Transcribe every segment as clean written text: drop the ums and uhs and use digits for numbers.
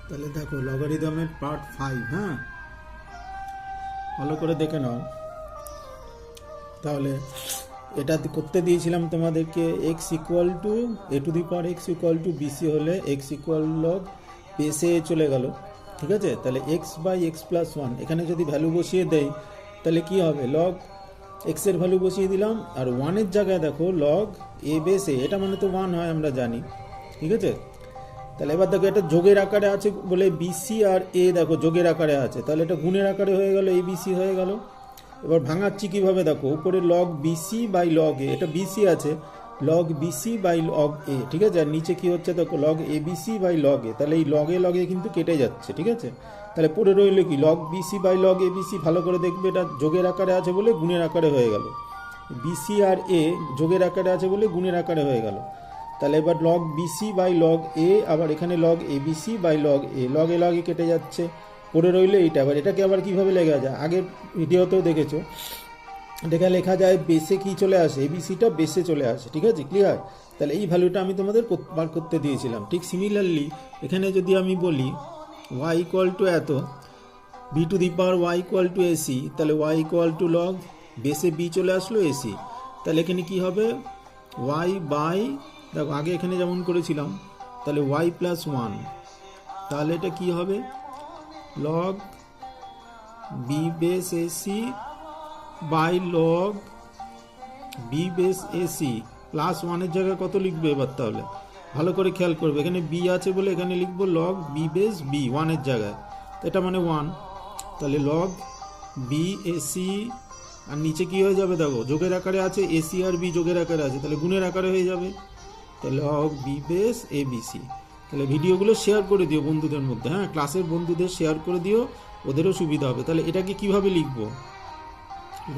তাহলে দেখো লগারিদমের পার্ট 5, হ্যাঁ, ভালো করে দেখে নাও। তাহলে এটা করতে দিয়েছিলাম তোমাদেরকে X equal to A to the power X equal to BC হলে এক্স ইকুয়াল লগ বেসে চলে গেল, ঠিক আছে। তাহলে X by X plus one, এখানে যদি ভ্যালু বসিয়ে দেই তাহলে কি হবে, লগ এক্সের ভ্যালু বসিয়ে দিলাম, আর ওয়ানের জায়গায় দেখো লগ এ বেস এ, এটা মানে তো ওয়ান হয় আমরা জানি, ঠিক আছে। তাহলে এবার দেখো এটা যোগের আকারে আছে বলে বিসি আর এ দেখো যোগের আকারে আছে, তাহলে এটা গুণের আকারে হয়ে গেল, এ বিসি হয়ে গেল। এবার ভাঙাচ্ছি কীভাবে দেখো, উপরে log BC by log A, এটা বিসি আছে, log BC by log A, ঠিক আছে। আর নিচে কী হচ্ছে দেখো, log A BC by log A, তাহলে এই লগে কিন্তু কেটে যাচ্ছে, ঠিক আছে। তাহলে পড়ে রইল কি, log BC by log A BC, ভালো করে দেখবে এটা যোগের আকারে আছে বলে গুণের আকারে হয়ে গেল, বিসি আর এ যোগের আকারে আছে বলে গুণের আকারে হয়ে গেল। তাহলে এবার log BC by log A, আবার এখানে log A BC by log A, লগে কেটে যাচ্ছে, পড়ে রইলে এইটা। আবার এটাকে আবার কীভাবে লেখা যায়, আগের ভিডিওতেও দেখেছো, এটাকে লেখা যায় বেসে কি চলে আসে, এবিসিটা বেসে চলে আসে, ঠিক আছে, ক্লিয়ার। তাহলে এই ভ্যালুটা আমি তোমাদের বার করতে দিয়েছিলাম। ঠিক সিমিলারলি এখানে যদি আমি বলি ওয়াই ইকুয়াল টু এত, B to the power Y equal to AC, তাহলে ওয়াই ইকুয়াল টু লগ বেসে বি চলে আসলো এসি, তাহলে এখানে কি হবে, ওয়াই বাই, দেখো আগে এখানে যেমন করেছিলাম, তাহলে ওয়াই প্লাস ওয়ান, তাহলে এটা কি হবে, log B base AC by log B base AC plus ওয়ানের জায়গায় কত লিখবে এবার, তাহলে ভালো করে খেয়াল করবে, এখানে বি আছে বলে এখানে লিখবো লগ বি বেস বি ওয়ানের জায়গায়, এটা মানে ওয়ান, তাহলে লগ বি এসি, আর নিচে কি হয়ে যাবে দেখো যোগের আকারে আছে, এসি আর বি যোগের আকারে আছে, তাহলে গুণের আকারে হয়ে যাবে, তাহলে লগ বি বেস এ বিসি। তাহলে ভিডিওগুলো শেয়ার করে দিও বন্ধুদের মধ্যে, হ্যাঁ, ক্লাসের বন্ধুদের শেয়ার করে দিও, ওদেরও সুবিধা হবে। তাহলে এটাকে কিভাবে লিখবো,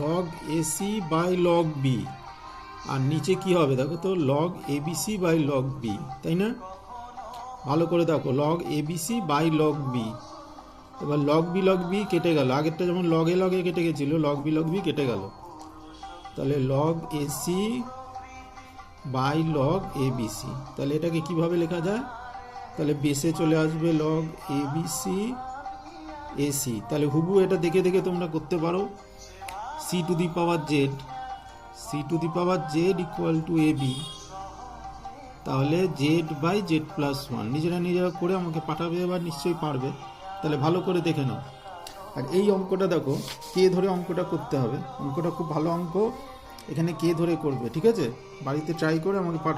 log AC by log B, আর নিচে কি হবে দেখো তো, log ABC by log B, তাই না, ভালো করে দেখো, log ABC by log B. এবার লগ বি কেটে গেল, আগেরটা যেমন লগে কেটে গেছিল, লগ বি কেটে গেল, তাহলে log AC by log ABC. তাহলে এটাকে কিভাবে লেখা যায়, তাহলে বেসে চলে আসবে লগ এবিসি এসি, তাহলে হুবু এটা দেখে দেখে তোমরা করতে পারো, C to the power Z equal to A B, তাহলে Z by Z plus one, নিজেরা করে আমাকে পাঠাবে, এবার নিশ্চয়ই পারবে। তাহলে ভালো করে দেখে নাও। আর এই অঙ্কটা দেখো কে ধরে অঙ্কটা করতে হবে, অঙ্কটা খুব ভালো অঙ্ক, এখানে কে ধরে করবে, ঠিক আছে, বাড়িতে ট্রাই করে আমাকে পাঠাবে।